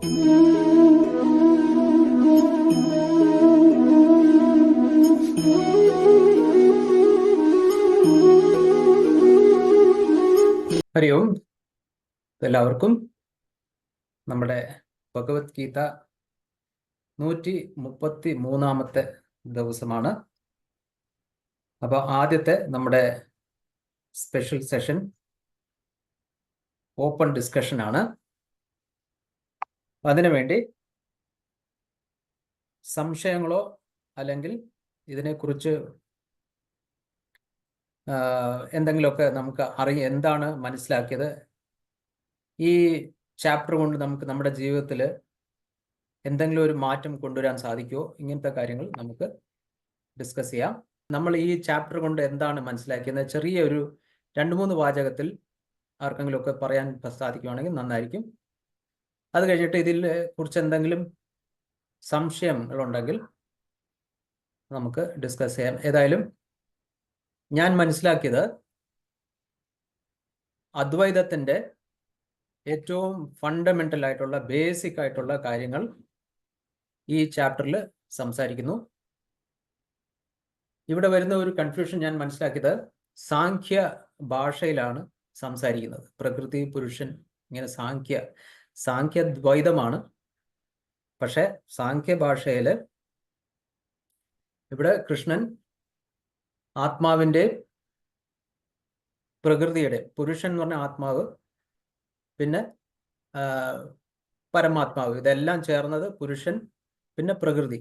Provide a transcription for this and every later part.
ഹരി ഓം. എല്ലാവർക്കും നമ്മുടെ ഭഗവത്ഗീത 133 ദിവസമാണ്. അപ്പോൾ ആദ്യത്തെ നമ്മുടെ സ്പെഷ്യൽ സെഷൻ ഓപ്പൺ ഡിസ്കഷൻ ആണ്. അതിനുവേണ്ടി സംശയങ്ങളോ അല്ലെങ്കിൽ ഇതിനെക്കുറിച്ച് എന്തെങ്കിലുമൊക്കെ നമുക്ക് എന്താണ് മനസ്സിലാക്കിയത്, ഈ ചാപ്റ്റർ കൊണ്ട് നമുക്ക് നമ്മുടെ ജീവിതത്തിൽ എന്തെങ്കിലും ഒരു മാറ്റം കൊണ്ടുവരാൻ സാധിക്കുമോ, ഇങ്ങനത്തെ കാര്യങ്ങൾ നമുക്ക് ഡിസ്കസ് ചെയ്യാം. നമ്മൾ ഈ ചാപ്റ്റർ കൊണ്ട് എന്താണ് മനസ്സിലാക്കിയത് ചെറിയ ഒരു 2-3 വാചകത്തിൽ ആർക്കെങ്കിലുമൊക്കെ പറയാൻ സാധിക്കുകയാണെങ്കിൽ നന്നായിരിക്കും. അത് കഴിഞ്ഞിട്ട് ഇതിൽ കുറിച്ച് എന്തെങ്കിലും സംശയങ്ങളുണ്ടെങ്കിൽ നമുക്ക് ഡിസ്കസ് ചെയ്യാം. ഏതായാലും ഞാൻ മനസ്സിലാക്കിയത് അദ്വൈതത്തിൻ്റെ ഏറ്റവും ഫണ്ടമെൻ്റൽ ആയിട്ടുള്ള ബേസിക് ആയിട്ടുള്ള കാര്യങ്ങൾ ഈ ചാപ്റ്ററിൽ സംസാരിക്കുന്നു. ഇവിടെ വരുന്ന ഒരു കൺഫ്യൂഷൻ ഞാൻ മനസ്സിലാക്കിയത് സാഖ്യ ഭാഷയിലാണ് സംസാരിക്കുന്നത്. പ്രകൃതി, പുരുഷൻ, ഇങ്ങനെ സാഖ്യദ്വൈതമാണ്. പക്ഷെ സാഖ്യ ഭാഷയിൽ ഇവിടെ കൃഷ്ണൻ ആത്മാവിൻ്റെ, പ്രകൃതിയുടെ, പുരുഷൻ എന്ന് പറഞ്ഞ ആത്മാവ്, പിന്നെ പരമാത്മാവ്, ഇതെല്ലാം ചേർന്നത് പുരുഷൻ, പിന്നെ പ്രകൃതി,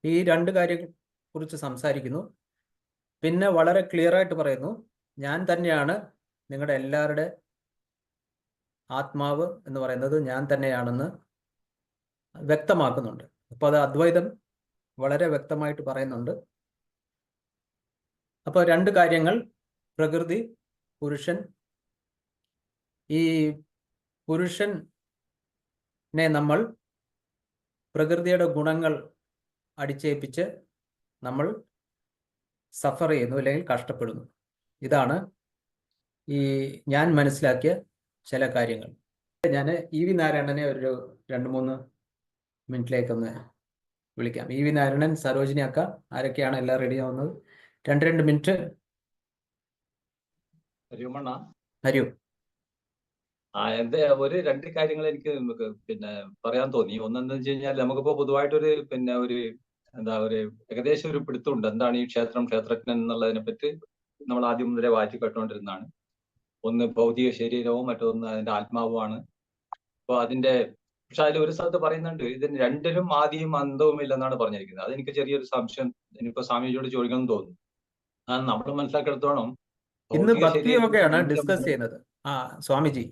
ഈ 2 കാര്യങ്ങളെ കുറിച്ച് സംസാരിക്കുന്നു. പിന്നെ വളരെ ക്ലിയർ ആയിട്ട് പറയുന്നു, ഞാൻ തന്നെയാണ് നിങ്ങളുടെ എല്ലാവരുടെ ആത്മാവ് എന്ന് പറയുന്നത് ഞാൻ തന്നെയാണെന്ന് വ്യക്തമാക്കുന്നുണ്ട്. അപ്പോൾ അത് അദ്വൈതം വളരെ വ്യക്തമായിട്ട് പറയുന്നുണ്ട്. അപ്പോൾ 2 കാര്യങ്ങൾ, പ്രകൃതി, പുരുഷൻ. ഈ പുരുഷനെ നമ്മൾ പ്രകൃതിയുടെ ഗുണങ്ങൾ അടിച്ചേൽപ്പിച്ച് നമ്മൾ സഫർ ചെയ്യുന്നു, അല്ലെങ്കിൽ കഷ്ടപ്പെടുന്നു. ഇതാണ് ഈ ഞാൻ മനസ്സിലാക്കിയ ചില കാര്യങ്ങൾ. ഞാൻ ഇ വി നാരായണനെ ഒരു 2-3 മിനിറ്റിലേക്കൊന്ന് വിളിക്കാം. ഇ വി നാരായണൻ, സരോജിനി അക്ക, ആരൊക്കെയാണ് എല്ലാം റെഡി ആവുന്നത്? 2 മിനിറ്റ്. ഹരിയോ. എന്റെ ഒരു 2 കാര്യങ്ങൾ എനിക്ക് പിന്നെ പറയാൻ തോന്നി. ഒന്നെന്താ വെച്ച് കഴിഞ്ഞാൽ നമുക്കിപ്പോ പൊതുവായിട്ടൊരു ഒരു ഏകദേശം ഒരു പിടുത്തമുണ്ട് എന്താണ് ഈ ക്ഷേത്രജ്ഞൻ എന്നുള്ളതിനെ പറ്റി. നമ്മൾ ആദ്യം മുതലേ വായിച്ചു കേട്ടുകൊണ്ടിരുന്നതാണ്. ഒന്ന് ഭൗതിക ശരീരവും മറ്റൊന്ന് അതിന്റെ ആത്മാവുമാണ്. അപ്പൊ പക്ഷെ അതിൽ ഒരു സ്ഥലത്ത് പറയുന്നുണ്ട് ഇതിന് രണ്ടിനും ആദിയും അന്തവും ഇല്ലെന്നാണ് പറഞ്ഞിരിക്കുന്നത്. അതെനിക്ക് ചെറിയൊരു സംശയം എനിക്കിപ്പോ സ്വാമിജിയോട് ചോദിക്കണം എന്ന് തോന്നുന്നു. നമ്മൾ മനസ്സിലാക്കിയെടുത്തോളം ഇന്ന് ഭക്തിയോഗയാണ് ഡിസ്കസ് ചെയ്യുന്നത്. സ്വാമിജി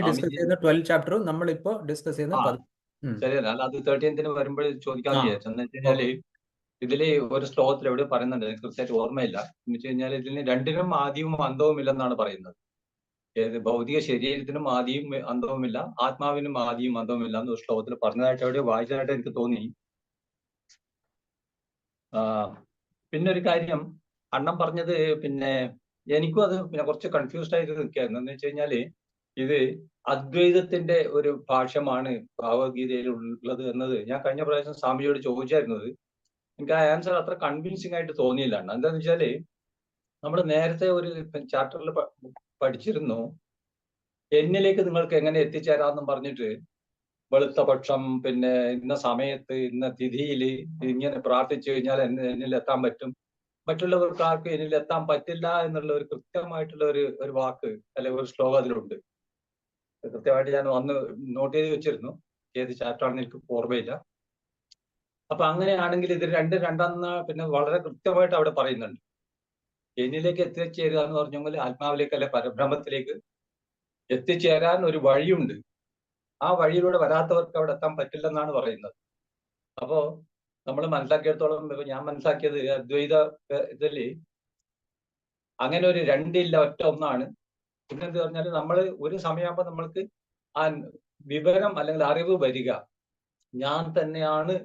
ഡിസ്കസ് ചെയ്യുന്ന 12 ചാപ്റ്ററും നമ്മളിപ്പോ ഡിസ്കസ് ചെയ്യുന്ന ശരിയല്ല. അത് 13th വരുമ്പോൾ ചോദിക്കാന്ന് വിചാരിച്ചു. എന്ന് വെച്ച് കഴിഞ്ഞാല് ഇതില് ഒരു ശ്ലോകത്തിൽ എവിടെ പറയുന്നുണ്ട്, എനിക്ക് കൃത്യമായിട്ട് ഓർമ്മയില്ല. എന്ന് വെച്ച് കഴിഞ്ഞാൽ ഇതിന് രണ്ടിനും ആദിയും അന്തവും ഇല്ലെന്നാണ് പറയുന്നത്. ഭൗതിക ശരീരത്തിനും ആദിയും അന്തവുമില്ല, ആത്മാവിനും ആദിയും അന്തവുമില്ല എന്ന് ഒരു ശ്ലോകത്തിൽ പറഞ്ഞതായിട്ട് എവിടെ വായിച്ചതായിട്ട് എനിക്ക് തോന്നി. പിന്നെ ഒരു കാര്യം അണ്ണം പറഞ്ഞത്, പിന്നെ എനിക്കും അത് കുറച്ച് കൺഫ്യൂസ്ഡ് ആയിട്ട് നിൽക്കുകയായിരുന്നു. എന്ന് വെച്ച് കഴിഞ്ഞാല് ഇത് അദ്വൈതത്തിന്റെ ഒരു ഭാഷ്യമാണ് ഭഗവത്ഗീതയിൽ ഉള്ളത് എന്നത് ഞാൻ കഴിഞ്ഞ പ്രാവശ്യം സ്വാമിയോട് ചോദിച്ചായിരുന്നത്. എനിക്ക് ആ ആൻസർ അത്ര കൺവിൻസിങ് ആയിട്ട് തോന്നിയില്ല. എന്താന്ന് വെച്ചാല് നമ്മൾ നേരത്തെ ഒരു ചാപ്റ്ററിൽ പഠിച്ചിരുന്നു, എന്നിലേക്ക് നിങ്ങൾക്ക് എങ്ങനെ എത്തിച്ചേരാമെന്നും പറഞ്ഞിട്ട് വെളുത്ത പക്ഷം, പിന്നെ ഇന്ന സമയത്ത് ഇന്ന തിഥിയിൽ ഇങ്ങനെ പ്രാർത്ഥിച്ചു കഴിഞ്ഞാൽ എന്നിൽ എത്താൻ പറ്റും, മറ്റുള്ളവർക്ക് ആർക്കും എന്നിൽ എത്താൻ പറ്റില്ല എന്നുള്ള ഒരു കൃത്യമായിട്ടുള്ള ഒരു വാക്ക് അല്ലെങ്കിൽ ഒരു ശ്ലോകം അതിലുണ്ട്. കൃത്യമായിട്ട് ഞാൻ വന്ന് നോട്ട് ചെയ്ത് വെച്ചിരുന്നു. ഏത് ചാപ്റ്ററാണെന്ന് എനിക്ക് ഓർമ്മയില്ല. അപ്പൊ അങ്ങനെയാണെങ്കിൽ ഇത് രണ്ടെന്ന് പിന്നെ വളരെ കൃത്യമായിട്ട് അവിടെ പറയുന്നുണ്ട്. എന്നിലേക്ക് എത്തിച്ചേരുക എന്ന് പറഞ്ഞെങ്കിൽ ആത്മാവിലേക്ക് അല്ലെ പരബ്രഹ്മത്തിലേക്ക് എത്തിച്ചേരാൻ ഒരു വഴിയുണ്ട്. ആ വഴിയിലൂടെ വരാത്തവർക്ക് അവിടെ എത്താൻ പറ്റില്ലെന്നാണ് പറയുന്നത്. അപ്പോ നമ്മൾ മനസ്സിലാക്കിയെടുത്തോളം, ഞാൻ മനസ്സിലാക്കിയത് അദ്വൈത ഇതില് അങ്ങനെ ഒരു രണ്ടില്ല, ഒറ്റ ഒന്നാണ്. പിന്നെന്ത് പറഞ്ഞാൽ നമ്മൾ ഒരു സമയമാകുമ്പോൾ നമ്മൾക്ക് ആ വിവരം അല്ലെങ്കിൽ അറിവ് വരിക, ഞാൻ തന്നെയാണ്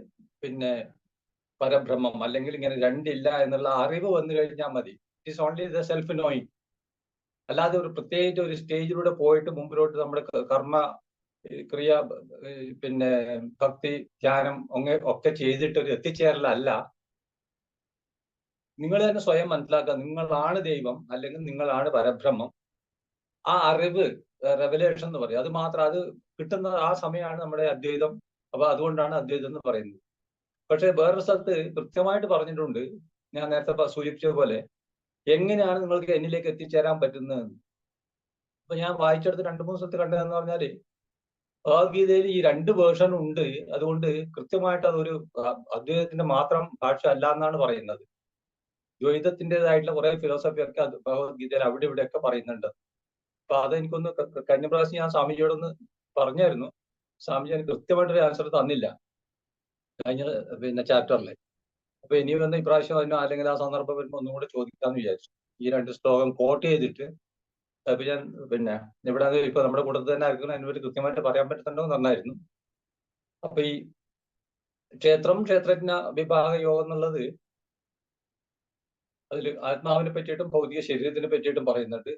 പിന്നെ പരബ്രഹ്മം, അല്ലെങ്കിൽ ഇങ്ങനെ രണ്ടില്ല എന്നുള്ള അറിവ് വന്നു കഴിഞ്ഞാൽ മതി. It is only the self knowing. അല്ലാതെ ഒരു പ്രത്യേകിച്ച് ഒരു സ്റ്റേജിലൂടെ പോയിട്ട് മുമ്പിലോട്ട് നമ്മുടെ കർമ്മ ക്രിയ പിന്നെ ഭക്തി ധ്യാനം ഒക്കെ ചെയ്തിട്ടൊരു എത്തിച്ചേരലല്ല. നിങ്ങൾ തന്നെ സ്വയം മനസ്സിലാക്കുക, നിങ്ങളാണ് ദൈവം അല്ലെങ്കിൽ നിങ്ങളാണ് പരബ്രഹ്മം. ആ അറിവ്, റെവലേഷൻ എന്ന് പറയും, അത് മാത്രം, അത് കിട്ടുന്ന ആ സമയമാണ് നമ്മുടെ അദ്വൈതം. അപ്പൊ അതുകൊണ്ടാണ് അദ്വൈതം എന്ന് പറയുന്നത്. പക്ഷെ വേറൊരു സ്ഥലത്ത് കൃത്യമായിട്ട് പറഞ്ഞിട്ടുണ്ട്, ഞാൻ നേരത്തെ സൂചിപ്പിച്ച പോലെ, എങ്ങനെയാണ് നിങ്ങൾക്ക് എന്നിലേക്ക് എത്തിച്ചേരാൻ പറ്റുന്നത്. അപ്പൊ ഞാൻ വായിച്ചെടുത്ത് 2-3 സ്ഥലത്ത് കണ്ടതെന്ന് പറഞ്ഞാല്, ഭഗവത്ഗീതയിൽ ഈ 2 വേർഷൻ ഉണ്ട്. അതുകൊണ്ട് കൃത്യമായിട്ട് അതൊരു അദ്വൈതത്തിന്റെ മാത്രം ഭാഷ അല്ല എന്നാണ് പറയുന്നത്. ദ്വൈതത്തിൻ്റെതായിട്ടുള്ള കുറെ ഫിലോസഫി ഒക്കെ അത് ഭഗവത്ഗീതയിൽ അവിടെ ഇവിടെയൊക്കെ പറയുന്നുണ്ട്. അപ്പൊ അതെനിക്കൊന്ന് കഴിഞ്ഞ പ്രാവശ്യം ഞാൻ സ്വാമിജിയോടൊന്ന് പറഞ്ഞായിരുന്നു. സ്വാമിജി എനിക്ക് കൃത്യമായിട്ടൊരു ആൻസർ തന്നില്ല കഴിഞ്ഞ ചാപ്റ്ററിൽ. അപ്പൊ ഇനി വന്ന ഇപ്രാവശ്യം അതിനോ അല്ലെങ്കിൽ ആ സന്ദർഭം വരുമ്പോൾ ഒന്നും കൂടെ ചോദിക്കാന്ന് വിചാരിച്ചു. ഈ 2 ശ്ലോകം കോട്ട് ചെയ്തിട്ട് അപ്പൊ ഞാൻ ഇവിടെ ഇപ്പൊ നമ്മുടെ കൂട്ടത്തിൽ തന്നെ ആയിരിക്കണം, അതിനെ പറ്റി കൃത്യമായിട്ട് പറയാൻ പറ്റുന്നുണ്ടോ നന്നായിരുന്നു. അപ്പൊ ഈ ക്ഷേത്രജ്ഞ വിഭാഗ യോഗം എന്നുള്ളത്, അതിൽ ആത്മാവിനെ പറ്റിയിട്ടും ഭൗതിക ശരീരത്തിനെ പറ്റിയിട്ടും പറയുന്നുണ്ട്.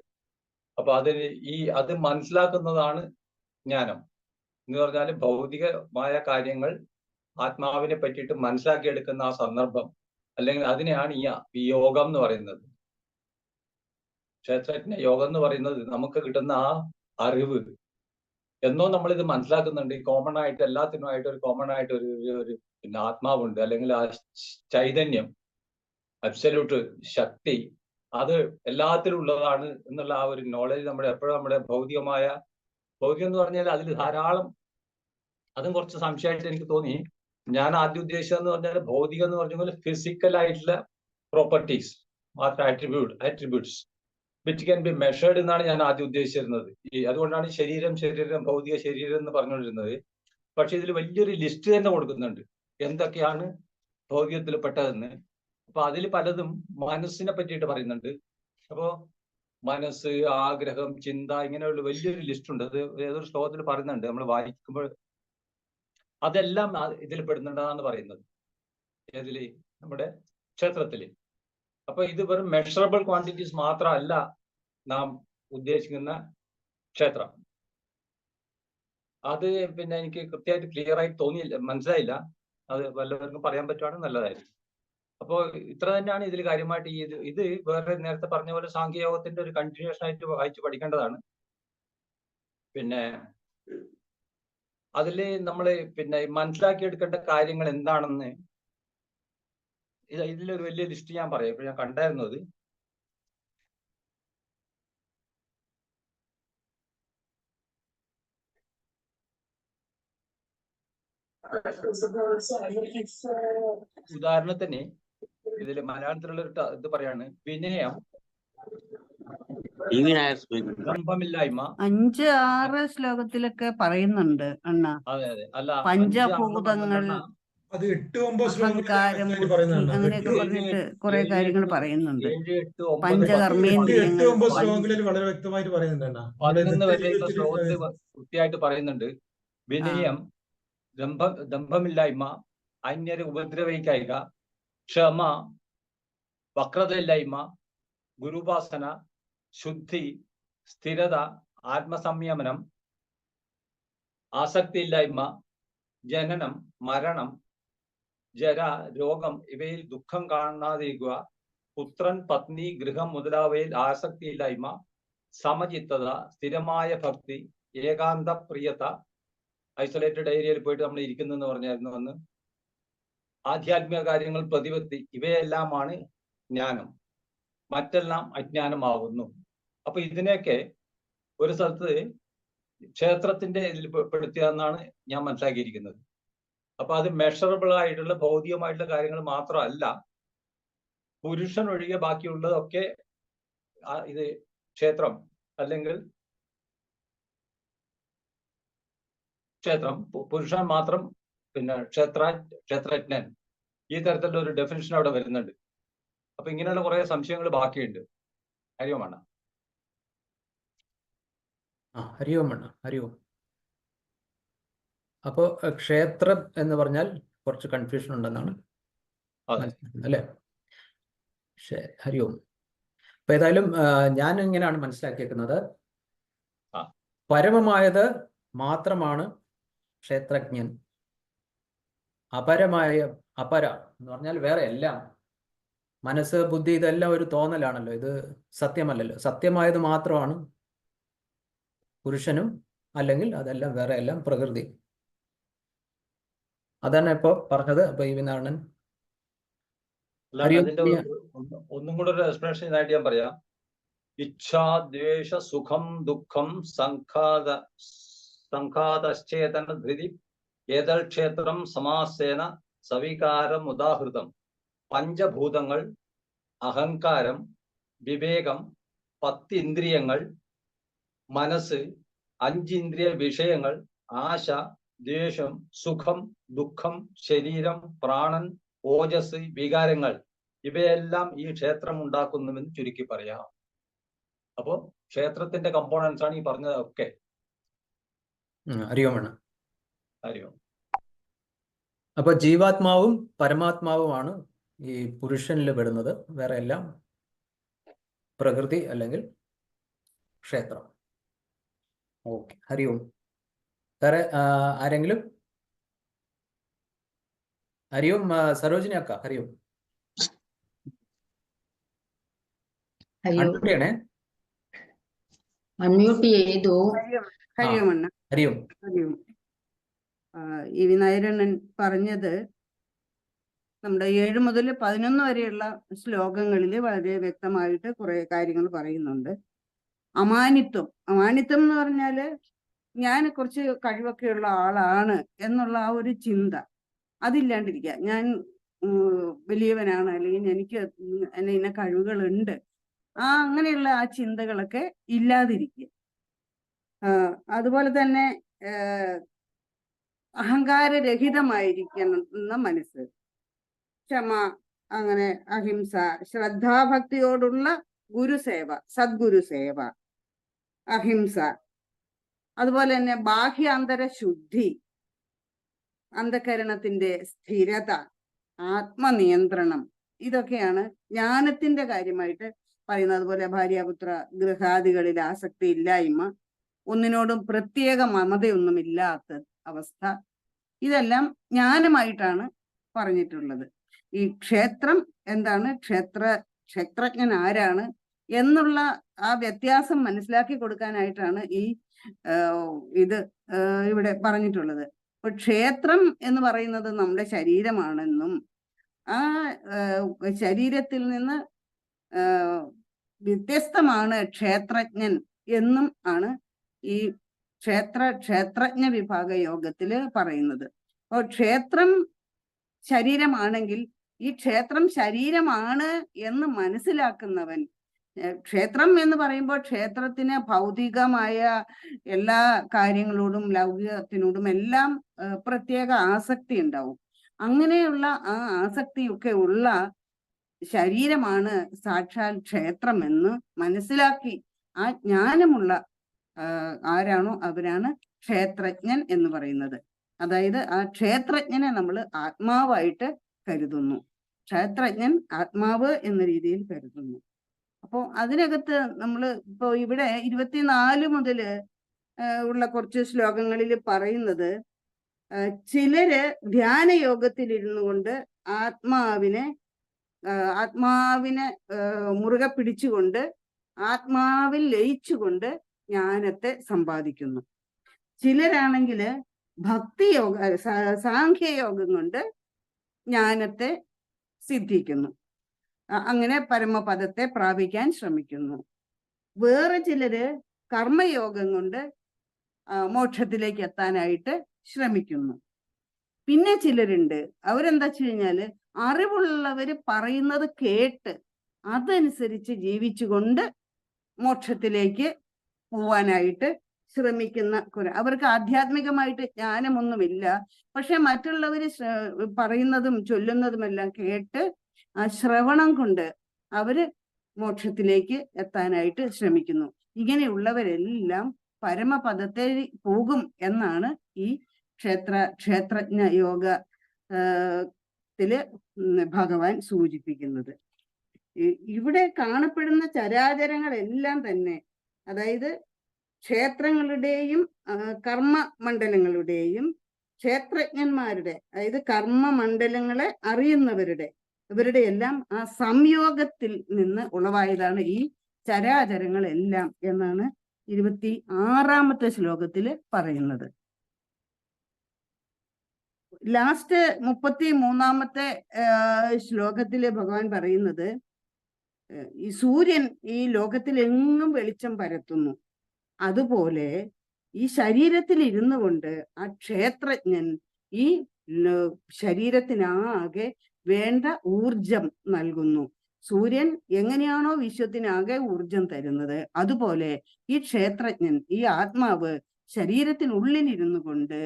അപ്പൊ അത് മനസ്സിലാക്കുന്നതാണ് ജ്ഞാനം എന്ന് പറഞ്ഞാൽ, ഭൗതികമായ കാര്യങ്ങൾ ആത്മാവിനെ പറ്റിയിട്ട് മനസ്സിലാക്കിയെടുക്കുന്ന ആ സന്ദർഭം, അല്ലെങ്കിൽ അതിനെയാണ് ഈ യോഗം എന്ന് പറയുന്നത്. ക്ഷേത്രജ്ഞ യോഗം എന്ന് പറയുന്നത് നമുക്ക് കിട്ടുന്ന ആ അറിവ്. എന്നോ നമ്മളിത് മനസ്സിലാക്കുന്നുണ്ട്, ഈ കോമൺ ആയിട്ട് എല്ലാത്തിനുമായിട്ട് ഒരു കോമൺ ആയിട്ട് ഒരു പിന്നെ ആത്മാവുണ്ട്, അല്ലെങ്കിൽ ആ ചൈതന്യം, അബ്സല്യൂട്ട് ശക്തി, അത് എല്ലാത്തിലും ഉള്ളതാണ് എന്നുള്ള ആ ഒരു നോളജ് എപ്പോഴും നമ്മുടെ ഭൗതികം എന്ന് പറഞ്ഞാൽ അതിൽ ധാരാളം, അതും കുറച്ച് സംശയമായിട്ട് എനിക്ക് തോന്നി. ഞാൻ ആദ്യം ഉദ്ദേശിച്ചതെന്ന് പറഞ്ഞാൽ ഭൗതികം എന്ന് പറഞ്ഞ പോലെ ഫിസിക്കൽ ആയിട്ടുള്ള പ്രോപ്പർട്ടീസ്, മാത്രം attributes which can be measured എന്നാണ് ഞാൻ ആദ്യം ഉദ്ദേശിച്ചിരുന്നത്. അതുകൊണ്ടാണ് ശരീരം ഭൗതിക ശരീരം എന്ന് പറഞ്ഞുകൊണ്ടിരുന്നത്. പക്ഷെ ഇതിൽ വലിയൊരു ലിസ്റ്റ് തന്നെ കൊടുക്കുന്നുണ്ട് എന്തൊക്കെയാണ് ഭൗതികത്തിൽ പെട്ടതെന്ന്. അപ്പൊ അതിൽ പലതും മനസ്സിനെ പറ്റിയിട്ട് പറയുന്നുണ്ട്. അപ്പോ മനസ്സ്, ആഗ്രഹം, ചിന്ത, ഇങ്ങനെയുള്ള വലിയൊരു ലിസ്റ്റ് ഉണ്ട്. അത് ഏതൊരു ശ്ലോകത്തിൽ പറയുന്നുണ്ട്, നമ്മൾ വായിക്കുമ്പോൾ അതെല്ലാം ഇതിൽ പെടുന്നുണ്ടെന്നാണ് പറയുന്നത്. ഏതില്? നമ്മുടെ ക്ഷേത്രത്തില്. അപ്പൊ ഇത് വെറും മെഷറബിൾ ക്വാണ്ടിറ്റീസ് മാത്രമല്ല നാം ഉദ്ദേശിക്കുന്ന ക്ഷേത്രം. അത് എനിക്ക് കൃത്യമായിട്ട് ക്ലിയർ ആയിട്ട് തോന്നിയില്ല, മനസ്സിലായില്ല. അത് വല്ലവർക്കും പറയാൻ പറ്റുവാണെങ്കിൽ നല്ലതായിരിക്കും. അപ്പോൾ ഇത്ര തന്നെയാണ് ഇതിൽ കാര്യമായിട്ട്. ഇത് വേറെ നേരത്തെ പറഞ്ഞ പോലെ സാഖ്യയോഗത്തിന്റെ ഒരു കണ്ടിന്യൂഷൻ ആയിട്ട് വായിച്ച് പഠിക്കേണ്ടതാണ്. അതിൽ നമ്മൾ മനസ്സിലാക്കിയെടുക്കേണ്ട കാര്യങ്ങൾ എന്താണെന്ന് ഇതിലൊരു വലിയ ലിസ്റ്റ് ഞാൻ പറയാം. ഇപ്പൊ ഞാൻ കണ്ടായിരുന്നത്, ഉദാഹരണത്തിന് ഇതിൽ മലയാളത്തിലുള്ള ഒരു ഇത് പറയാണ്, വിനയം, ദമ്പമില്ലായ്മ. 5-6 ശ്ലോകത്തിലൊക്കെ പറയുന്നുണ്ട് അണ്ണ. അതെ അല്ല, പഞ്ചഭൂതങ്ങൾ, അത് 8-9 അഹങ്കാരം, അങ്ങനെയൊക്കെ പറഞ്ഞിട്ട് കുറെ കാര്യങ്ങൾ പറയുന്നുണ്ട്. 7, 8, 9, പഞ്ചകർമ്മേന്ദ്രിയങ്ങൾ, 8-9 ശ്ലോകങ്ങളിൽ വളരെ വ്യക്തമായിട്ട് പറയുന്നുണ്ട്. 11 വരെയുള്ള ശ്ലോകത്തിൽ കൃത്യമായിട്ട് പറയുന്നുണ്ട്. വിനയം, ദമ്പമില്ലായ്മ, അന്യരെ ഉപദ്രവിക്കായിക, ക്ഷമ, വക്രതയില്ലായ്മ, ഗുരുപാസന, ശുദ്ധി, സ്ഥിരത, ആത്മസംയമനം, ആസക്തിയില്ലായ്മ, ജനനം, മരണം, ജര, രോഗം ഇവയിൽ ദുഃഖം കാണാതിരിക്കുക, പുത്രൻ, പത്നി, ഗൃഹം മുതലായവയിൽ ആസക്തിയില്ലായ്മ, സമചിത്തത, സ്ഥിരമായ ഭക്തി, ഏകാന്ത പ്രിയത, ഐസൊലേറ്റഡ് ഏരിയയിൽ പോയിട്ട് നമ്മൾ ഇരിക്കുന്നെന്ന് പറഞ്ഞായിരുന്നു അന്ന്, ആധ്യാത്മിക കാര്യങ്ങൾ, പ്രതിപത്തി, ഇവയെല്ലാമാണ് ജ്ഞാനം. മറ്റെല്ലാം അജ്ഞാനമാകുന്നു. അപ്പൊ ഇതിനെയൊക്കെ ഒരു സ്ഥലത്ത് ക്ഷേത്രത്തിന്റെ ഇതിൽ പെടുത്തുക എന്നാണ് ഞാൻ മനസ്സിലാക്കിയിരിക്കുന്നത്. അപ്പൊ അത് മെഷറബിൾ ആയിട്ടുള്ള ഭൗതികമായിട്ടുള്ള കാര്യങ്ങൾ മാത്രമല്ല, പുരുഷൻ ഒഴികെ ബാക്കിയുള്ളതൊക്കെ ഇത് ക്ഷേത്രം, അല്ലെങ്കിൽ ക്ഷേത്രം, പുരുഷൻ മാത്രം, ക്ഷേത്രജ്ഞൻ, ഈ തരത്തിലുള്ള ഒരു ഡെഫിനിഷൻ അവിടെ വരുന്നുണ്ട്. അപ്പൊ ഇങ്ങനെയുള്ള കുറെ സംശയങ്ങൾ ബാക്കിയുണ്ട്. ഹരിയോമാണ്. ഹരിയോമാണ്, ഹരിയോം. അപ്പോ ക്ഷേത്രം എന്ന് പറഞ്ഞാൽ കുറച്ച് കൺഫ്യൂഷൻ ഉണ്ടെന്നാണ് മനസ്സിലാക്കുന്നത് അല്ലേ? ഹരിയോം. അപ്പൊ ഏതായാലും ഞാൻ ഇങ്ങനെയാണ് മനസ്സിലാക്കിയേക്കുന്നത്, പരമമായത് മാത്രമാണ് ക്ഷേത്രജ്ഞൻ. അപരമായ അപര എന്ന് പറഞ്ഞാൽ വേറെ എല്ലാം, മനസ്സ്, ബുദ്ധി, ഇതെല്ലാം ഒരു തോന്നലാണല്ലോ, ഇത് സത്യമല്ലല്ലോ. സത്യമായത് മാത്രമാണ് പുരുഷനും, അല്ലെങ്കിൽ അതെല്ലാം വേറെ എല്ലാം പ്രകൃതി. അതാണ് ഇപ്പൊ പറഞ്ഞത്. അപ്പൊ ഈ നാരായണൻ അല്ലാണ്ട് അതിന്റെ ഒന്നും കൂടെ ഒരു എക്സ്പ്ലനേഷൻ ഇതായിട്ട് ഞാൻ പറയാം. ഇച്ഛാ, ദ്വേഷ, സുഖം, ദുഃഖം, സംഘാതശ്ചേതന ധൃതി ഏതൽ ക്ഷേത്രം സമാസേന സവികാരം ഉദാഹൃതം. പഞ്ചഭൂതങ്ങൾ, അഹങ്കാരം, വിവേകം, 10 ഇന്ദ്രിയങ്ങൾ, മനസ്സ്, 5 ഇന്ദ്രിയ വിഷയങ്ങൾ, ആശ, ദ്വേഷം, സുഖം, ദുഃഖം, ശരീരം, പ്രാണൻ, ഓജസ്, വികാരങ്ങൾ, ഇവയെല്ലാം ഈ ക്ഷേത്രം ഉണ്ടാക്കുന്നുവെന്ന് ചുരുക്കി പറയാം. അപ്പോ ക്ഷേത്രത്തിന്റെ കമ്പോണൻസ് ആണ് ഈ പറഞ്ഞതൊക്കെ. അറിയോമാണ്. അറിയോ? അപ്പൊ ജീവാത്മാവും പരമാത്മാവുമാണ് ഈ പുരുഷനിൽ പെടുന്നത്, വേറെ എല്ലാം പ്രകൃതി അല്ലെങ്കിൽ ക്ഷേത്രം. ഓക്കെ, ഹരി ഓം. വേറെ ആരെങ്കിലും? ഹരി ഓം. സരോജിനി അക്ക, ഹരി ഓം. അൺമ്യൂട്ട് ചെയ്യണേ. അൺമ്യൂട്ട് ചെയ്തു. ഹരിയോം അണ്ണ. ഹരി ഓം. ഹരിയോം. ഈ വിനായകണ്ണൻ പറഞ്ഞത് നമ്മുടെ 7 മുതൽ 11 വരെയുള്ള ശ്ലോകങ്ങളിൽ വളരെ വ്യക്തമായിട്ട് കുറെ കാര്യങ്ങൾ പറയുന്നുണ്ട്. അമാനിത്വം എന്ന് പറഞ്ഞാല് ഞാൻ കുറച്ച് കഴിവൊക്കെയുള്ള ആളാണ് എന്നുള്ള ആ ഒരു ചിന്ത അതില്ലാണ്ടിരിക്കുക. ഞാൻ വലിയവനാണ്, അല്ലെങ്കിൽ എനിക്ക് ഇന്ന കഴിവുകളുണ്ട്, അങ്ങനെയുള്ള ആ ചിന്തകളൊക്കെ ഇല്ലാതിരിക്കുക. അതുപോലെ തന്നെ അഹങ്കാരരഹിതമായിരിക്കുന്ന മനസ്സ്, ക്ഷമ, അങ്ങനെ അഹിംസ, ശ്രദ്ധാഭക്തിയോടുള്ള ഗുരുസേവ, സദ്ഗുരുസേവ, അഹിംസ, അതുപോലെ തന്നെ ബാഹ്യാന്തര ശുദ്ധി, അന്ധകരണത്തിന്റെ സ്ഥിരത, ആത്മനിയന്ത്രണം, ഇതൊക്കെയാണ് ജ്ഞാനത്തിന്റെ കാര്യമായിട്ട് പറയുന്നത്. അതുപോലെ ഭാര്യാപുത്ര ഗൃഹാദികളിൽ ആസക്തി ഇല്ലായ്മ, ഒന്നിനോടും പ്രത്യേക മമതയൊന്നുമില്ലാത്ത അവസ്ഥ, ഇതെല്ലാം ജ്ഞാനമായിട്ടാണ് പറഞ്ഞിട്ടുള്ളത്. ഈ ക്ഷേത്രം എന്താണ്, ക്ഷേത്രജ്ഞൻ ആരാണ് എന്നുള്ള ആ വ്യത്യാസം മനസ്സിലാക്കി കൊടുക്കാനായിട്ടാണ് ഈ ഇത് ഇവിടെ പറഞ്ഞിട്ടുള്ളത്. അപ്പൊ ക്ഷേത്രം എന്ന് പറയുന്നത് നമ്മുടെ ശരീരമാണെന്നും ആ ശരീരത്തിൽ നിന്ന് വ്യത്യസ്തമാണ് ക്ഷേത്രജ്ഞൻ എന്നും ആണ് ഈ ക്ഷേത്രജ്ഞ വിഭാഗ യോഗത്തില് പറയുന്നത്. അപ്പോൾ ക്ഷേത്രം ശരീരമാണെങ്കിൽ ഈ ക്ഷേത്രം ശരീരമാണ് എന്ന് മനസ്സിലാക്കുന്നവൻ, ക്ഷേത്രം എന്ന് പറയുമ്പോൾ ക്ഷേത്രത്തിന് ഭൗതികമായ എല്ലാ കാര്യങ്ങളോടും ലൗകികത്തിനോടും എല്ലാം പ്രത്യേക ആസക്തി ഉണ്ടാവും. അങ്ങനെയുള്ള ആ ആസക്തിയൊക്കെ ഉള്ള ശരീരമാണ് സാക്ഷാൽ ക്ഷേത്രം എന്ന് മനസ്സിലാക്കി ആ ജ്ഞാനമുള്ള ആരാണോ അവരാണ് ക്ഷേത്രജ്ഞൻ എന്ന് പറയുന്നത്. അതായത് ആ ക്ഷേത്രജ്ഞനെ നമ്മൾ ആത്മാവായിട്ട് കരുതുന്നു. ക്ഷേത്രജ്ഞൻ ആത്മാവ് എന്ന രീതിയിൽ കരുതുന്നു. അപ്പോൾ അതിനകത്ത് നമ്മൾ ഇപ്പോൾ ഇവിടെ 24 മുതൽ ഉള്ള കുറച്ച് ശ്ലോകങ്ങളിൽ പറയുന്നത്, ചിലര് ധ്യാനയോഗത്തിലിരുന്നു കൊണ്ട് ആത്മാവിനെ മുറുകെ പിടിച്ചുകൊണ്ട് ആത്മാവിൽ ലയിച്ചുകൊണ്ട് ജ്ഞാനത്തെ സമ്പാദിക്കുന്നു. ചിലരാണെങ്കിൽ ഭക്തിയോഗ, സാഖ്യയോഗം കൊണ്ട് ജ്ഞാനത്തെ സിദ്ധിക്കുന്നു, അങ്ങനെ പരമപദത്തെ പ്രാപിക്കാൻ ശ്രമിക്കുന്നു. വേറെ ചിലര് കർമ്മയോഗം കൊണ്ട് മോക്ഷത്തിലേക്ക് എത്താനായിട്ട് ശ്രമിക്കുന്നു. പിന്നെ ചിലരുണ്ട്, അവരെന്താ വെച്ച് കഴിഞ്ഞാല് അറിവുള്ളവര് പറയുന്നത് കേട്ട് അതനുസരിച്ച് ജീവിച്ചുകൊണ്ട് മോക്ഷത്തിലേക്ക് പോവാനായിട്ട് ശ്രമിക്കുന്ന അവർക്ക് ആധ്യാത്മികമായിട്ട് ജ്ഞാനമൊന്നുമില്ല, പക്ഷെ മറ്റുള്ളവര് പറയുന്നതും ചൊല്ലുന്നതുമെല്ലാം കേട്ട് ആ ശ്രവണം കൊണ്ട് അവര് മോക്ഷത്തിലേക്ക് എത്താനായിട്ട് ശ്രമിക്കുന്നു. ഇങ്ങനെയുള്ളവരെല്ലാം പരമപദത്തെ പോകും എന്നാണ് ഈ ക്ഷേത്രജ്ഞ യോഗത്തില് ഭഗവാൻ സൂചിപ്പിക്കുന്നത്. ഇവിടെ കാണപ്പെടുന്ന ചരാചരങ്ങളെല്ലാം തന്നെ, അതായത് ക്ഷേത്രങ്ങളുടെയും കർമ്മ മണ്ഡലങ്ങളുടെയും ക്ഷേത്രജ്ഞന്മാരുടെ, അതായത് കർമ്മ മണ്ഡലങ്ങളെ അറിയുന്നവരുടെ, ഇവരുടെ എല്ലാം ആ സംയോഗത്തിൽ നിന്ന് ഉളവായതാണ് ഈ ചരാചരങ്ങളെല്ലാം എന്നാണ് 26ാമത്തെ ശ്ലോകത്തിൽ പറയുന്നത്. ലാസ്റ്റ് 33ാമത്തെ ശ്ലോകത്തില് ഭഗവാൻ പറയുന്നത്, ഈ സൂര്യൻ ഈ ലോകത്തിൽ എങ്ങും വെളിച്ചം പരത്തുന്നു, അതുപോലെ ഈ ശരീരത്തിൽ ഇരുന്നു കൊണ്ട് ആ ക്ഷേത്രജ്ഞൻ ഈ ശരീരത്തിനാകെ വേണ്ട ഊർജം നൽകുന്നു. സൂര്യൻ എങ്ങനെയാണോ വിശ്വത്തിനാകെ ഊർജം തരുന്നത്, അതുപോലെ ഈ ക്ഷേത്രജ്ഞൻ, ഈ ആത്മാവ് ശരീരത്തിനുള്ളിലിരുന്നു കൊണ്ട്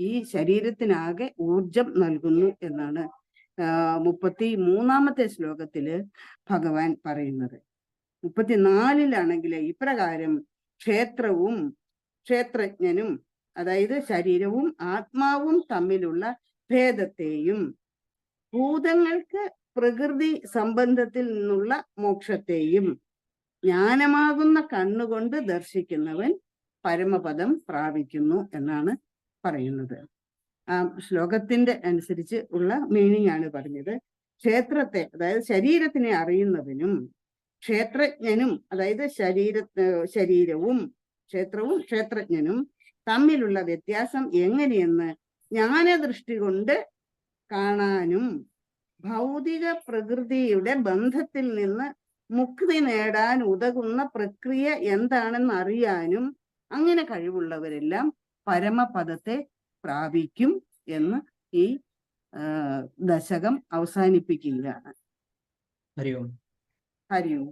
ഈ ശരീരത്തിനാകെ ഊർജം നൽകുന്നു എന്നാണ് 33ാമത്തെ ശ്ലോകത്തില് ഭഗവാൻ പറയുന്നത്. 34-ലാണെങ്കിൽ ഇപ്രകാരം ക്ഷേത്രവും ക്ഷേത്രജ്ഞനും, അതായത് ശരീരവും ആത്മാവും തമ്മിലുള്ള ഭേദത്തെയും ഭൂതങ്ങൾക്ക് പ്രകൃതി സംബന്ധത്തിൽ നിന്നുള്ള മോക്ഷത്തെയും ജ്ഞാനമാകുന്ന കണ്ണുകൊണ്ട് ദർശിക്കുന്നവൻ പരമപദം പ്രാപിക്കുന്നു എന്നാണ് പറയുന്നത്. ആ ശ്ലോകത്തിന്റെ അനുസരിച്ച് ഉള്ള മീനിങ് ആണ് പറഞ്ഞത്. ക്ഷേത്രത്തെ, അതായത് ശരീരത്തിനെ അറിയുന്നവനും ക്ഷേത്രജ്ഞനും, അതായത് ശരീരവും ക്ഷേത്രവും ക്ഷേത്രജ്ഞനും തമ്മിലുള്ള വ്യത്യാസം എങ്ങനെയെന്ന് ജ്ഞാനദൃഷ്ടി കൊണ്ട് കാണാനും ഭൗതിക പ്രകൃതിയുടെ ബന്ധത്തിൽ നിന്ന് മുക്തി നേടാൻ ഉതകുന്ന പ്രക്രിയ എന്താണെന്ന് അറിയാനും അങ്ങനെ കഴിവുള്ളവരെല്ലാം പരമപദത്തെ പ്രാപിക്കും എന്ന് ഈ ദശകം അവസാനിപ്പിക്കുകയാണ്. ഹരിയോം. ഹരിയോം.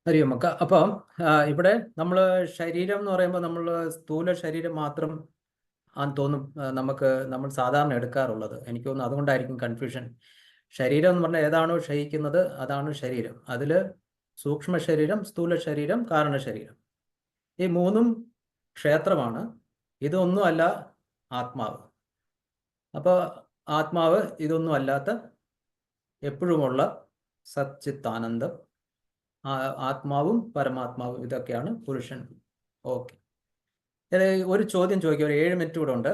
ഹരിയോം അക്ക. അപ്പം ഇവിടെ നമ്മൾ ശരീരം എന്ന് പറയുമ്പോൾ നമ്മൾ സ്ഥൂല ശരീരം മാത്രം ആന്ന് തോന്നും നമ്മൾ സാധാരണ എടുക്കാറുള്ളത്. എനിക്ക് തോന്നുന്നു അതുകൊണ്ടായിരിക്കും കൺഫ്യൂഷൻ. ശരീരം എന്ന് പറഞ്ഞാൽ ഏതാണോ ക്ഷയിക്കുന്നത് അതാണ് ശരീരം. അതിൽ സൂക്ഷ്മ ശരീരം, സ്ഥൂല ശരീരം, കാരണ ശരീരം, ഈ മൂന്നും ക്ഷേത്രമാണ്. ഇതൊന്നും അല്ല ആത്മാവ്. അപ്പോൾ ആത്മാവ് ഇതൊന്നും അല്ലാത്ത എപ്പോഴുമുള്ള സച്ചിത്താനന്ദം, ആത്മാവും പരമാത്മാവും, ഇതൊക്കെയാണ് പുരുഷൻ. ഓക്കെ, ഒരു ചോദ്യം ചോദിക്കുക. ഒരു 7 മിനിറ്റ് കൂടെ ഉണ്ട്.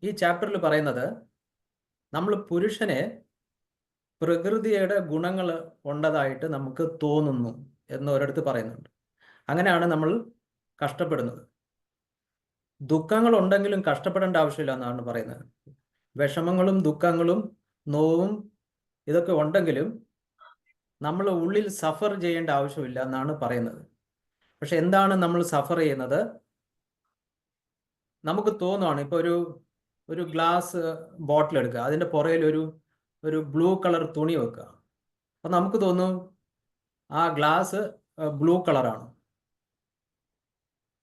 ഈ ചാപ്റ്ററിൽ പറയുന്നത് നമ്മൾ പുരുഷനെ പ്രകൃതിയുടെ ഗുണങ്ങൾ ഉണ്ടതായിട്ട് നമുക്ക് തോന്നുന്നു എന്ന് ഒരിടത്ത് പറയുന്നുണ്ട്. അങ്ങനെയാണ് നമ്മൾ കഷ്ടപ്പെടുന്നത്. ദുഃഖങ്ങൾ ഉണ്ടെങ്കിലും കഷ്ടപ്പെടേണ്ട ആവശ്യമില്ല എന്നാണ് പറയുന്നത്. വിഷമങ്ങളും ദുഃഖങ്ങളും നോവും ഇതൊക്കെ ഉണ്ടെങ്കിലും നമ്മൾ ഉള്ളിൽ സഫർ ചെയ്യേണ്ട ആവശ്യമില്ല എന്നാണ് പറയുന്നത്. പക്ഷെ എന്താണ് നമ്മൾ സഫർ ചെയ്യുന്നത്? നമുക്ക് തോന്നുവാണ്. ഇപ്പോൾ ഒരു ഗ്ലാസ് ബോട്ടിൽ എടുക്കുക, അതിൻ്റെ പുറകിൽ ഒരു ബ്ലൂ കളർ തുണി വെക്കുക. അപ്പം നമുക്ക് തോന്നും ആ ഗ്ലാസ് ബ്ലൂ കളറാണ്.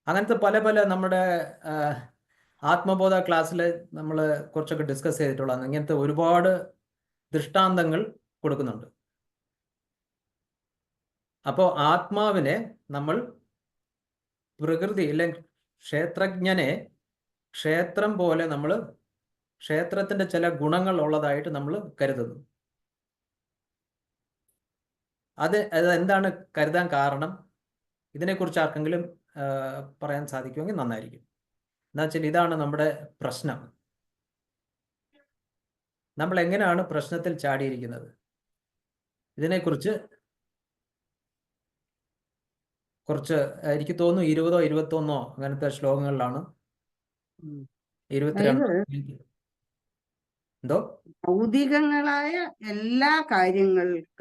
അങ്ങനത്തെ പല പല നമ്മുടെ ആത്മബോധ ക്ലാസ്സിൽ നമ്മൾ കുറച്ചൊക്കെ ഡിസ്കസ് ചെയ്തിട്ടുള്ളതാണ്. ഇങ്ങനത്തെ ഒരുപാട് ദൃഷ്ടാന്തങ്ങൾ കൊടുക്കുന്നുണ്ട്. അപ്പോൾ ആത്മാവിനെ നമ്മൾ പ്രകൃതി അല്ലെങ്കിൽ ക്ഷേത്രജ്ഞനെ ക്ഷേത്രം പോലെ നമ്മൾ ക്ഷേത്രത്തിൻ്റെ ചില ഗുണങ്ങൾ ഉള്ളതായിട്ട് നമ്മൾ കരുതുന്നു. അത് എന്താണ് കരുതാൻ കാരണം? ഇതിനെക്കുറിച്ച് ആർക്കെങ്കിലും പറയാൻ സാധിക്കുമെങ്കിൽ നന്നായിരിക്കും. എന്താ വെച്ചാൽ ഇതാണ് നമ്മുടെ പ്രശ്നം. നമ്മൾ എങ്ങനെയാണ് പ്രശ്നത്തിൽ ചാടിയിരിക്കുന്നത്? ഇതിനെക്കുറിച്ച് കുറച്ച് എനിക്ക് തോന്നുന്നു 20ഓ 21ഓ അങ്ങനത്തെ ശ്ലോകങ്ങളിലാണ്. 22 എന്തോ ഭൗതികങ്ങളായ എല്ലാ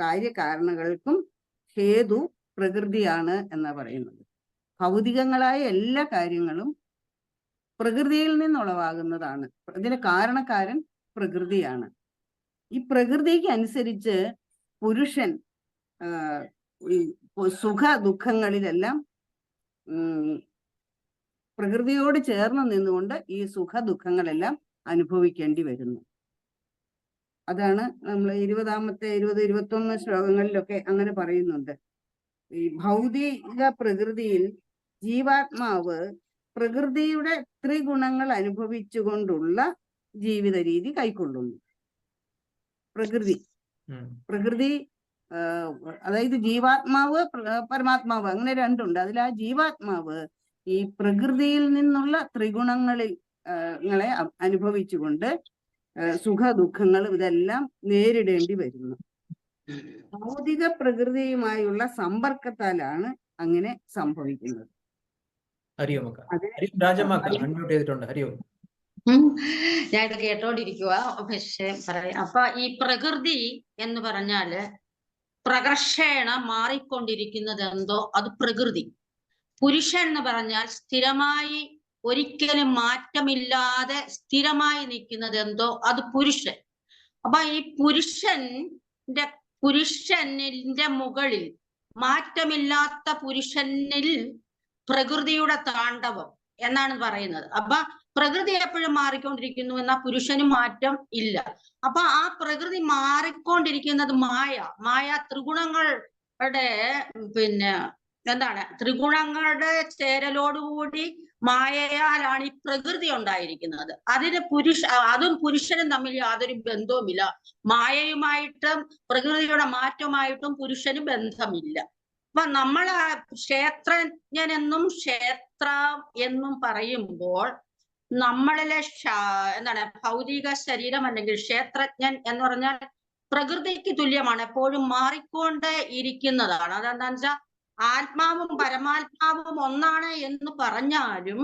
കാര്യകാരണങ്ങൾക്കും ഹേതു പ്രകൃതിയാണ് എന്നാ പറയുന്നത്. ഭൗതികങ്ങളായ എല്ലാ കാര്യങ്ങളും പ്രകൃതിയിൽ നിന്നുളവാകുന്നതാണ്. ഇതിന് കാരണക്കാരൻ പ്രകൃതിയാണ്. ഈ പ്രകൃതിക്ക് അനുസരിച്ച് പുരുഷൻ സുഖ ദുഃഖങ്ങളിലെല്ലാം പ്രകൃതിയോട് ചേർന്ന് നിന്നുകൊണ്ട് ഈ സുഖ ദുഃഖങ്ങളെല്ലാം അനുഭവിക്കേണ്ടി വരുന്നു. അതാണ് നമ്മൾ 20, 21 ശ്ലോകങ്ങളിലൊക്കെ അങ്ങനെ പറയുന്നുണ്ട്. ഈ ഭൗതിക പ്രകൃതിയിൽ ജീവാത്മാവ് പ്രകൃതിയുടെ ത്രിഗുണങ്ങൾ അനുഭവിച്ചുകൊണ്ടുള്ള ജീവിത രീതി കൈക്കൊള്ളുന്നു. പ്രകൃതി അതായത് ജീവാത്മാവ് പരമാത്മാവ് അങ്ങനെ രണ്ടുണ്ട്. അതിൽ ആ ജീവാത്മാവ് ഈ പ്രകൃതിയിൽ നിന്നുള്ള ത്രിഗുണങ്ങളെ അനുഭവിച്ചുകൊണ്ട് സുഖ ദുഃഖങ്ങൾ ഇതെല്ലാം നേരിടേണ്ടി വരുന്നു. ഭൗതിക പ്രകൃതിയുമായുള്ള സമ്പർക്കത്താലാണ് അങ്ങനെ സംഭവിക്കുന്നത്. ഹരിയോം രാജമാക്ക അൺമ്യൂട്ട് ചെയ്തിട്ടുണ്ട്. ഹരിയോം. ഞാൻ ഇത് കേട്ടോണ്ടിരിക്കുക. പക്ഷേ പറയാം, അപ്പൊ ഈ പ്രകൃതി എന്ന് പറഞ്ഞാല് പ്രകർഷേണ മാറിക്കൊണ്ടിരിക്കുന്നത് എന്തോ അത് പ്രകൃതി. പുരുഷൻ എന്ന് പറഞ്ഞാൽ സ്ഥിരമായി ഒരിക്കലും മാറ്റമില്ലാതെ സ്ഥിരമായി നിൽക്കുന്നത് എന്തോ അത് പുരുഷൻ. അപ്പൊ ഈ പുരുഷന്റെ മുകളിൽ മാറ്റമില്ലാത്ത പുരുഷനിൽ പ്രകൃതിയുടെ താണ്ഡവം എന്നാണ് പറയുന്നത്. അപ്പൊ പ്രകൃതി എപ്പോഴും മാറിക്കൊണ്ടിരിക്കുന്നു, എന്നാൽ പുരുഷന് മാറ്റം ഇല്ല. അപ്പൊ ആ പ്രകൃതി മാറിക്കൊണ്ടിരിക്കുന്നത് മായ ത്രിഗുണങ്ങളുടെ ത്രിഗുണങ്ങളുടെ ചേരലോടുകൂടി മായയാലാണ് ഈ പ്രകൃതി ഉണ്ടായിരിക്കുന്നത്. അതും പുരുഷനും തമ്മിൽ യാതൊരു ബന്ധവുമില്ല. മായയുമായിട്ടും പ്രകൃതിയുടെ മാറ്റമായിട്ടും പുരുഷന് ബന്ധമില്ല. അപ്പൊ നമ്മൾ ക്ഷേത്രജ്ഞനെന്നും ക്ഷേത്ര എന്നും പറയുമ്പോൾ നമ്മളിലെ ഭൗതിക ശരീരം അല്ലെങ്കിൽ ക്ഷേത്രജ്ഞൻ എന്ന് പറഞ്ഞാൽ പ്രകൃതിക്ക് തുല്യമാണ്, എപ്പോഴും മാറിക്കൊണ്ടേ ഇരിക്കുന്നതാണ്. അതെന്താന്ന് വെച്ചാൽ ആത്മാവും പരമാത്മാവും ഒന്നാണ് എന്ന് പറഞ്ഞാലും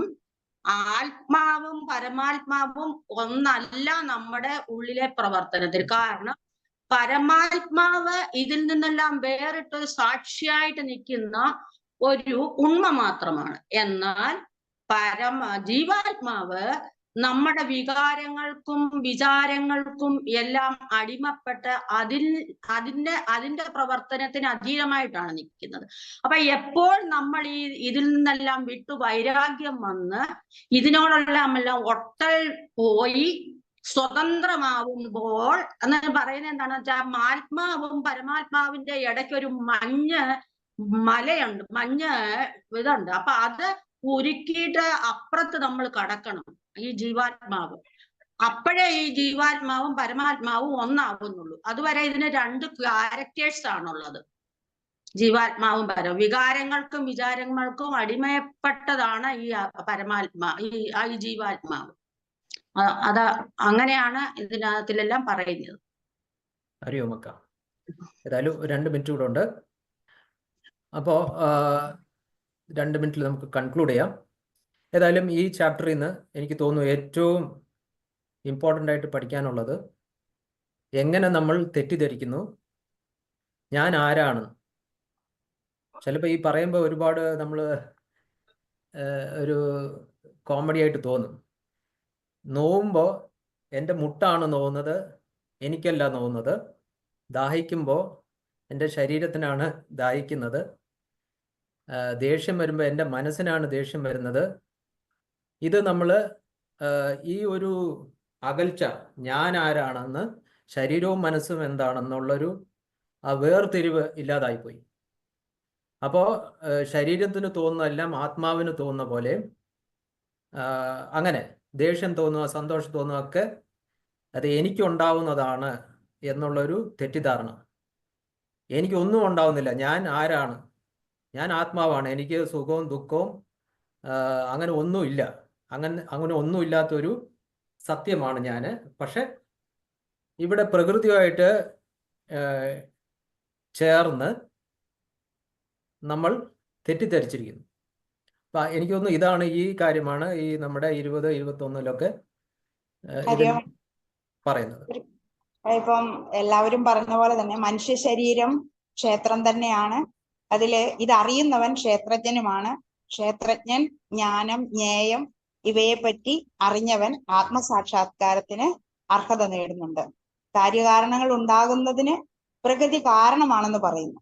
ആത്മാവും പരമാത്മാവും ഒന്നല്ല നമ്മുടെ ഉള്ളിലെ പ്രവർത്തനത്തിൽ. കാരണം പരമാത്മാവ് ഇതിൽ നിന്നെല്ലാം വേറിട്ടൊരു സാക്ഷിയായിട്ട് നിൽക്കുന്ന ഒരു ഉണ്മ മാത്രമാണ്. എന്നാൽ ജീവാത്മാവ് നമ്മുടെ വികാരങ്ങൾക്കും വിചാരങ്ങൾക്കും എല്ലാം അടിമപ്പെട്ട് അതിന്റെ പ്രവർത്തനത്തിന് അധീനമായിട്ടാണ് നിൽക്കുന്നത്. അപ്പൊ എപ്പോൾ നമ്മൾ ഇതിൽ നിന്നെല്ലാം വിട്ടു വൈരാഗ്യം വന്ന് ഇതിനോടെല്ലാം ഒട്ടൽ പോയി സ്വതന്ത്രമാവുമ്പോൾ എന്ന് പറയുന്നത് എന്താണെന്ന് വെച്ചാൽ ആത്മാവും പരമാത്മാവിന്റെ ഇടയ്ക്കൊരു മലയുണ്ട്, ഇതുണ്ട്. അപ്പൊ അത് ഉരുക്കിയിട്ട് അപ്പുറത്ത് നമ്മൾ കടക്കണം ഈ ജീവാത്മാവ്. അപ്പോഴേ ഈ ജീവാത്മാവും പരമാത്മാവും ഒന്നാകുന്നുള്ളൂ. അതുവരെ ഇതിന് രണ്ട് ക്യാരക്ടേഴ്സ് ആണുള്ളത്. ജീവാത്മാവും വികാരങ്ങൾക്കും വിചാരങ്ങൾക്കും അടിമയപ്പെട്ടതാണ് ഈ ഈ ജീവാത്മാവ്. അത് അങ്ങനെയാണ് ഇതിനകത്തിലെല്ലാം പറയുന്നത്. ഹരിയോമക്ക, ഏതായാലും 2 മിനിറ്റ് കൂടെ ഉണ്ട്. അപ്പോ 2 മിനിറ്റിൽ നമുക്ക് കൺക്ലൂഡ് ചെയ്യാം. ഏതായാലും ഈ ചാപ്റ്ററിൽ നിന്ന് എനിക്ക് തോന്നുന്നു ഏറ്റവും ഇമ്പോർട്ടൻ്റ് ആയിട്ട് പഠിക്കാനുള്ളത് എങ്ങനെ നമ്മൾ തെറ്റിദ്ധരിക്കുന്നു, ഞാൻ ആരാണ്. ചിലപ്പോൾ ഈ പറയുമ്പോൾ ഒരുപാട് നമ്മൾ ഒരു കോമഡി ആയിട്ട് തോന്നും. നോവുമ്പോൾ എൻ്റെ മുട്ടാണ് നോവുന്നത്, എനിക്കല്ല നോവുന്നത്. ദാഹിക്കുമ്പോൾ എൻ്റെ ശരീരത്തിനാണ് ദാഹിക്കുന്നത്. ദേഷ്യം വരുമ്പോൾ എൻ്റെ മനസ്സിനാണ് ദേഷ്യം വരുന്നത്. ഇത് നമ്മൾ ഈ ഒരു അകൽച്ച, ഞാൻ ആരാണെന്ന്, ശരീരവും മനസ്സും എന്താണെന്നുള്ളൊരു വേർതിരിവ് ഇല്ലാതായിപ്പോയി. അപ്പോൾ ശരീരത്തിന് തോന്നുന്നതെല്ലാം ആത്മാവിന് തോന്നുന്ന പോലെ, അങ്ങനെ ദേഷ്യം തോന്നുക, സന്തോഷം തോന്നുക ഒക്കെ അത് എനിക്കുണ്ടാവുന്നതാണ് എന്നുള്ളൊരു തെറ്റിദ്ധാരണ. എനിക്കൊന്നും ഉണ്ടാവുന്നില്ല, ഞാൻ ആരാണ്, ഞാൻ ആത്മാവാണ്, എനിക്ക് സുഖവും ദുഃഖവും അങ്ങനെ ഒന്നുമില്ല, അങ്ങനെ ഒന്നുമില്ലാത്തൊരു സത്യമാണ് ഞാൻ. പക്ഷെ ഇവിടെ പ്രകൃതിയുമായിട്ട് ചേർന്ന് നമ്മൾ തെറ്റിദ്ധരിച്ചിരിക്കുന്നു. അപ്പം എനിക്ക് തോന്നുന്നു ഇതാണ് ഈ കാര്യമാണ് ഈ നമ്മുടെ 20-21 പറയുന്നത്. ഇപ്പം എല്ലാവരും പറഞ്ഞ പോലെ തന്നെ മനുഷ്യ ശരീരം ക്ഷേത്രം തന്നെയാണ്. അതില് ഇതറിയുന്നവൻ ക്ഷേത്രജ്ഞനുമാണ്. ക്ഷേത്രജ്ഞൻ ജ്ഞാനം, ജ്ഞേയം ഇവയെപ്പറ്റി അറിഞ്ഞവൻ ആത്മസാക്ഷാത്കാരത്തിന് അർഹത നേടുന്നുണ്ട്. കാര്യകാരണങ്ങൾ ഉണ്ടാകുന്നതിന് പ്രകൃതി കാരണമാണെന്ന് പറയുന്നു.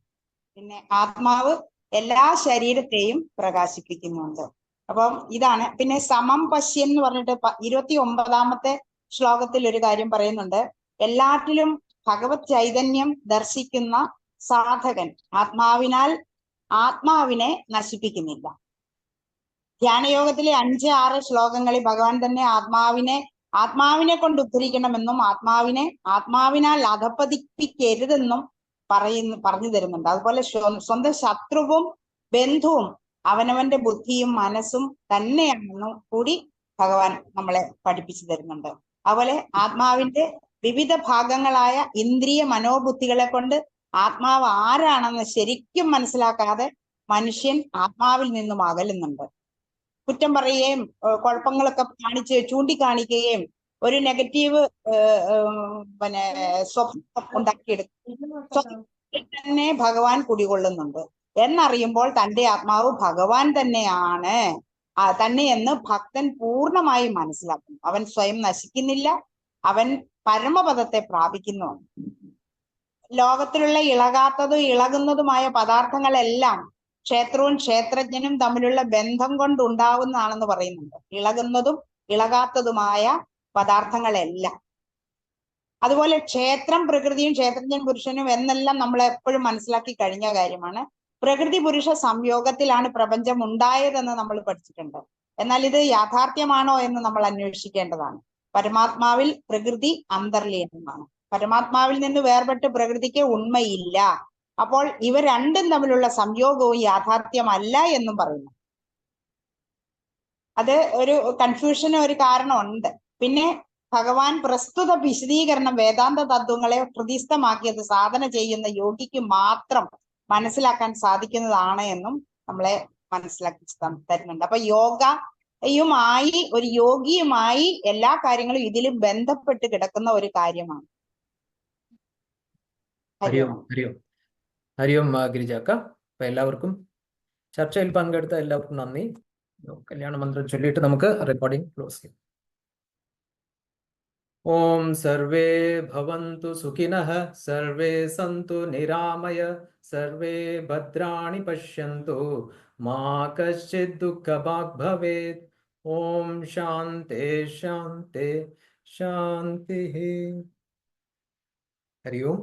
പിന്നെ ആത്മാവ് എല്ലാ ശരീരത്തെയും പ്രകാശിപ്പിക്കുന്നുണ്ട്. അപ്പം ഇതാണ്. പിന്നെ സമം പശ്യൻ എന്ന് പറഞ്ഞിട്ട് 29ാമത്തെ ശ്ലോകത്തിൽ ഒരു കാര്യം പറയുന്നുണ്ട്. എല്ലാറ്റിലും ഭഗവത് ചൈതന്യം ദർശിക്കുന്ന സാധകൻ ആത്മാവിനെ നശിപ്പിക്കുന്നില്ല. ധ്യാനയോഗത്തിലെ 5-6 ശ്ലോകങ്ങളിൽ ഭഗവാൻ തന്നെ ആത്മാവിനെ കൊണ്ട് ഉദ്ധരിക്കണമെന്നും ആത്മാവിനാൽ അധപ്പതിപ്പിക്കരുതെന്നും പറഞ്ഞു തരുന്നുണ്ട്. അതുപോലെ സ്വന്തം ശത്രുവും ബന്ധുവും അവനവന്റെ ബുദ്ധിയും മനസ്സും തന്നെയാണെന്നും കൂടി ഭഗവാൻ നമ്മളെ പഠിപ്പിച്ചു തരുന്നുണ്ട്. അതുപോലെ ആത്മാവിന്റെ വിവിധ ഭാഗങ്ങളായ ഇന്ദ്രിയ മനോബുദ്ധികളെ കൊണ്ട് ആത്മാവ് ആരാണെന്ന് ശരിക്കും മനസ്സിലാക്കാതെ മനുഷ്യൻ ആത്മാവിൽ നിന്നും അകലുന്നുണ്ട്. കുറ്റം പറയുകയും കുഴപ്പങ്ങളൊക്കെ ചൂണ്ടിക്കാണിക്കുകയും ഒരു നെഗറ്റീവ് പിന്നെ സ്വപ്നം ഉണ്ടാക്കിയെടുക്കും. തന്നെ ഭഗവാൻ കുടികൊള്ളുന്നുണ്ട് എന്നറിയുമ്പോൾ തന്റെ ആത്മാവ് ഭഗവാൻ തന്നെയാണ് തന്നെ എന്ന് ഭക്തൻ പൂർണ്ണമായും മനസ്സിലാക്കുന്നു. അവൻ സ്വയം നശിക്കുന്നില്ല, അവൻ പരമപദത്തെ പ്രാപിക്കുന്നു. ലോകത്തിലുള്ള ഇളകാത്തതും ഇളകുന്നതുമായ പദാർത്ഥങ്ങളെല്ലാം ക്ഷേത്രവും ക്ഷേത്രജ്ഞനും തമ്മിലുള്ള ബന്ധം കൊണ്ടുണ്ടാവുന്നതാണെന്ന് പറയുന്നുണ്ട്. ഇളകുന്നതും ഇളകാത്തതുമായ പദാർത്ഥങ്ങളെല്ലാം. അതുപോലെ ക്ഷേത്രം പ്രകൃതിയും ക്ഷേത്രജ്ഞൻ പുരുഷനും എന്നെല്ലാം നമ്മൾ എപ്പോഴും മനസ്സിലാക്കി കഴിഞ്ഞ കാര്യമാണ്. പ്രകൃതി പുരുഷ സംയോഗത്തിലാണ് പ്രപഞ്ചം ഉണ്ടായതെന്ന് നമ്മൾ പഠിച്ചിട്ടുണ്ട്. എന്നാൽ ഇത് യാഥാർത്ഥ്യമാണോ എന്ന് നമ്മൾ അന്വേഷിക്കേണ്ടതാണ്. പരമാത്മാവിൽ പ്രകൃതി അന്തർലീനമാണ്. പരമാത്മാവിൽ നിന്ന് വേർപെട്ട് പ്രകൃതിക്ക് ഉണ്മയില്ല. അപ്പോൾ ഇവ രണ്ടും തമ്മിലുള്ള സംയോഗവും യാഥാർത്ഥ്യമല്ല എന്നും പറയുന്നു. അത് ഒരു കൺഫ്യൂഷന് ഒരു കാരണമുണ്ട്. പിന്നെ ഭഗവാൻ പ്രസ്തുത വിശദീകരണം വേദാന്ത തത്വങ്ങളെ ഹൃദിസ്ഥമാക്കിയത് സാധന ചെയ്യുന്ന യോഗിക്ക് മാത്രം മനസ്സിലാക്കാൻ സാധിക്കുന്നതാണ് എന്നും നമ്മളെ മനസ്സിലാക്കി തരുന്നുണ്ട്. അപ്പൊ യോഗയുമായി ഒരു യോഗിയുമായി എല്ലാ കാര്യങ്ങളും ഇതിലും ബന്ധപ്പെട്ട് കിടക്കുന്ന ഒരു കാര്യമാണ്. ഹരിയോം ഹരിയോം ഹരിയോം ഗിരിജാക്ക. അപ്പൊ എല്ലാവർക്കും ചർച്ചയിൽ പങ്കെടുത്ത എല്ലാവർക്കും നന്ദി. കല്യാണ മന്ത്രം ചൊല്ലിയിട്ട് നമുക്ക് റെക്കോർഡിംഗ് ക്ലോസ് ചെയ്യാം. ഓം സർവേ ഭവന്തു സുഖിനഃ, സർവേ സന്തു നിരാമയ, സർവേ ഭദ്രാണി പശ്യന്തു, മാ കശ്ചിത് ദുഃഖഭാഗ് ഭവേത്. ഓം ശാന്തി ശാന്തി ശാന്തി. ഹരി ഓം.